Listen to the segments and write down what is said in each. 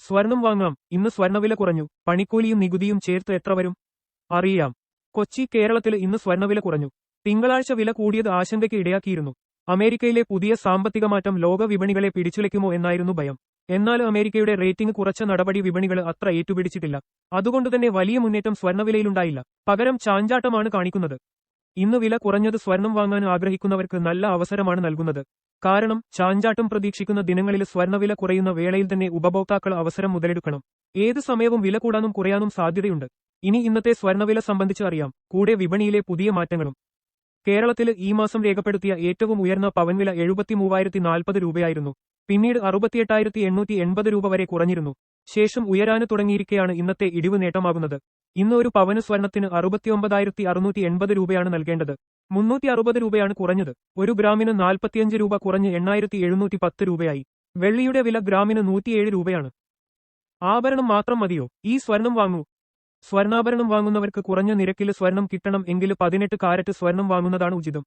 സ്വർണം വാങ്ങാം. ഇന്ന് സ്വർണ്ണവില കുറഞ്ഞു. പണിക്കൂലിയും നികുതിയും ചേർത്ത് എത്ര വരും? അറിയാം. കൊച്ചി, കേരളത്തിൽ ഇന്ന് സ്വർണ്ണവില കുറഞ്ഞു. തിങ്കളാഴ്ച വില കൂടിയത് ആശങ്കയ്ക്ക് ഇടയാക്കിയിരുന്നു. അമേരിക്കയിലെ പുതിയ സാമ്പത്തിക മാറ്റം ലോക വിപണികളെ പിടിച്ചുലയ്ക്കുമോ എന്നായിരുന്നു ഭയം. എന്നാൽ അമേരിക്കയുടെ റേറ്റിംഗ് കുറച്ച നടപടി വിപണികൾ അത്ര ഏറ്റുപിടിച്ചിട്ടില്ല. അതുകൊണ്ടുതന്നെ വലിയ മുന്നേറ്റം സ്വർണ്ണവിലയിലുണ്ടായില്ല. പകരം ചാഞ്ചാട്ടമാണ് കാണിക്കുന്നത്. ഇന്ന് വില കുറഞ്ഞത് സ്വർണം വാങ്ങാൻ ആഗ്രഹിക്കുന്നവർക്ക് നല്ല അവസരമാണ് നൽകുന്നത്. കാരണം ചാഞ്ചാട്ടം പ്രതീക്ഷിക്കുന്ന ദിനങ്ങളിൽ സ്വർണ്ണവില കുറയുന്ന വേളയിൽ തന്നെ ഉപഭോക്താക്കൾ അവസരം മുതലെടുക്കണം. ഏത് സമയവും വില കൂടാനും കുറയാനും സാധ്യതയുണ്ട്. ഇനി ഇന്നത്തെ സ്വർണ്ണവില സംബന്ധിച്ച് അറിയാം. കൂടെ വിപണിയിലെ പുതിയ മാറ്റങ്ങളും. കേരളത്തിൽ ഈ മാസം രേഖപ്പെടുത്തിയ ഏറ്റവും ഉയർന്ന പവൻവില 73,040 രൂപയായിരുന്നു. പിന്നീട് 68,880 രൂപ വരെ കുറഞ്ഞിരുന്നു. ശേഷം ഉയരാന് തുടങ്ങിയിരിക്കെയാണ് ഇന്നത്തെ ഇടിവ് നേട്ടമാകുന്നത്. ഇന്ന് ഒരു പവന് സ്വർണത്തിന് 69,680 രൂപയാണ് നൽകേണ്ടത്. 360 രൂപയാണ് കുറഞ്ഞത്. ഒരു ഗ്രാമിന് 45 രൂപ കുറഞ്ഞ് 8,710 രൂപയായി. വെള്ളിയുടെ വില ഗ്രാമിന് 107 രൂപയാണ്. ആഭരണം മാത്രം മതിയോ? ഈ സ്വർണം വാങ്ങൂ. സ്വർണ്ണാഭരണം വാങ്ങുന്നവർക്ക് കുറഞ്ഞ നിരക്കിൽ സ്വർണം കിട്ടണം എങ്കിൽ 18 കാരറ്റ് സ്വർണം വാങ്ങുന്നതാണ് ഉചിതം.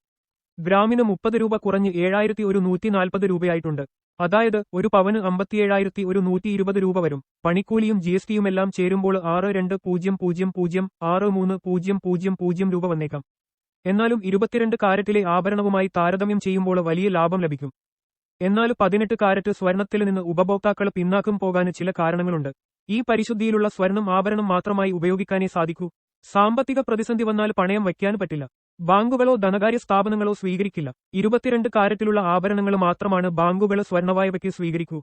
ഗ്രാമിന് 30 രൂപ കുറഞ്ഞ് 7,140 രൂപയായിട്ടുണ്ട്. അതായത് ഒരു പവന് 57,120 രൂപ വരും. പണിക്കൂലിയും ജിഎസ്ടിയുമെല്ലാം ചേരുമ്പോൾ 62,000,63,000 രൂപ വന്നേക്കാം. എന്നാലും 22 കാരറ്റിലെ ആഭരണവുമായി താരതമ്യം ചെയ്യുമ്പോൾ വലിയ ലാഭം ലഭിക്കും. എന്നാൽ 18 കാരറ്റ് സ്വർണത്തിൽ നിന്ന് ഉപഭോക്താക്കൾ പിന്നാക്കം പോകാൻ ചില കാരണങ്ങളുണ്ട്. ഈ പരിശുദ്ധിയിലുള്ള സ്വർണം ആഭരണം മാത്രമായി ഉപയോഗിക്കാനേ സാധിക്കൂ. സാമ്പത്തിക പ്രതിസന്ധി വന്നാൽ പണയം വയ്ക്കാൻ പറ്റില്ല. ബാങ്കുകളോ ധനകാര്യ സ്ഥാപനങ്ങളോ സ്വീകരിക്കില്ല. 22 കാരറ്റിലുള്ള ആഭരണങ്ങൾ മാത്രമാണ് ബാങ്കുകൾ സ്വർണ്ണവായ്പയ്ക്ക് സ്വീകരിക്കൂ.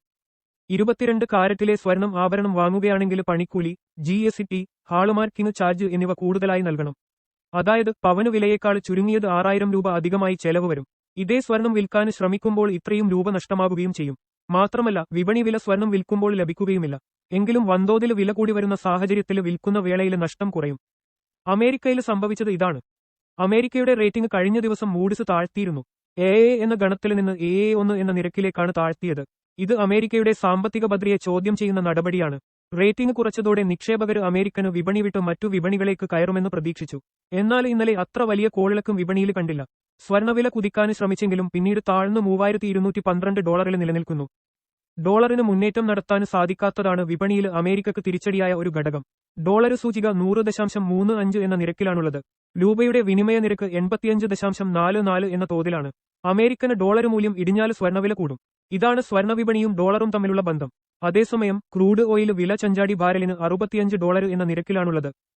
22 കാരറ്റിലെ സ്വർണം ആഭരണം വാങ്ങുകയാണെങ്കിൽ പണിക്കൂലി, ജിഎസ്ടി, ഹാൾമാർക്കിംഗ് ചാർജ് എന്നിവ കൂടുതലായി നൽകണം. അതായത് പവന് വിലയേക്കാൾ ചുരുങ്ങിയത് 6,000 രൂപ അധികമായി ചെലവ് വരും. ഇതേ സ്വർണം വിൽക്കാൻ ശ്രമിക്കുമ്പോൾ ഇത്രയും രൂപ നഷ്ടമാകുകയും ചെയ്യും. മാത്രമല്ല വിപണി വില സ്വർണം വിൽക്കുമ്പോൾ ലഭിക്കുകയുമില്ല. എങ്കിലും വൻതോതിൽ വില കൂടി വരുന്ന സാഹചര്യത്തിൽ വിൽക്കുന്ന വേളയിൽ നഷ്ടം കുറയും. അമേരിക്കയിൽ സംഭവിച്ചത് ഇതാണ്. അമേരിക്കയുടെ റേറ്റിംഗ് കഴിഞ്ഞ ദിവസം മൂഡിസ് താഴ്ത്തിയിരുന്നു. AA എന്ന ഗണത്തിൽ നിന്ന് AA1 എന്ന നിരക്കിലേക്കാണ് താഴ്ത്തിയത്. ഇത് അമേരിക്കയുടെ സാമ്പത്തിക ഭദ്രതയെ ചോദ്യം ചെയ്യുന്ന നടപടിയാണ്. റേറ്റിംഗ് കുറച്ചതോടെ നിക്ഷേപകർ അമേരിക്കന് വിപണി വിട്ട് മറ്റു വിപണികളേക്ക് കയറുമെന്ന് പ്രതീക്ഷിച്ചു. എന്നാൽ ഇന്നലെ അത്ര വലിയ കോളിളക്കം വിപണിയിൽ കണ്ടില്ല. സ്വർണ്ണവില കുതിക്കാൻ ശ്രമിച്ചെങ്കിലും പിന്നീട് താഴ്ന്ന് $3,212 നിലനിൽക്കുന്നു. ഡോളറിന് മുന്നേറ്റം നടത്താൻ സാധിക്കാത്തതാണ് വിപണിയിൽ അമേരിക്കക്ക് തിരിച്ചടിയായ ഒരു ഘടകം. ഡോളർ സൂചിക 100.35 എന്ന നിരക്കിലാണുള്ളത്. രൂപയുടെ വിനിമയ നിരക്ക് 85.44 എന്ന തോതിലാണ്. അമേരിക്കൻ ഡോളർ മൂല്യം ഇടിഞ്ഞാൽ സ്വർണ്ണവില കൂടും. ഇതാണ് സ്വർണ്ണവിപണിയും ഡോളറും തമ്മിലുള്ള ബന്ധം. അതേസമയം ക്രൂഡ് ഓയിൽ വില ചഞ്ചാടി ബാരലിന് $65 എന്ന നിരക്കിലാണുള്ളത്.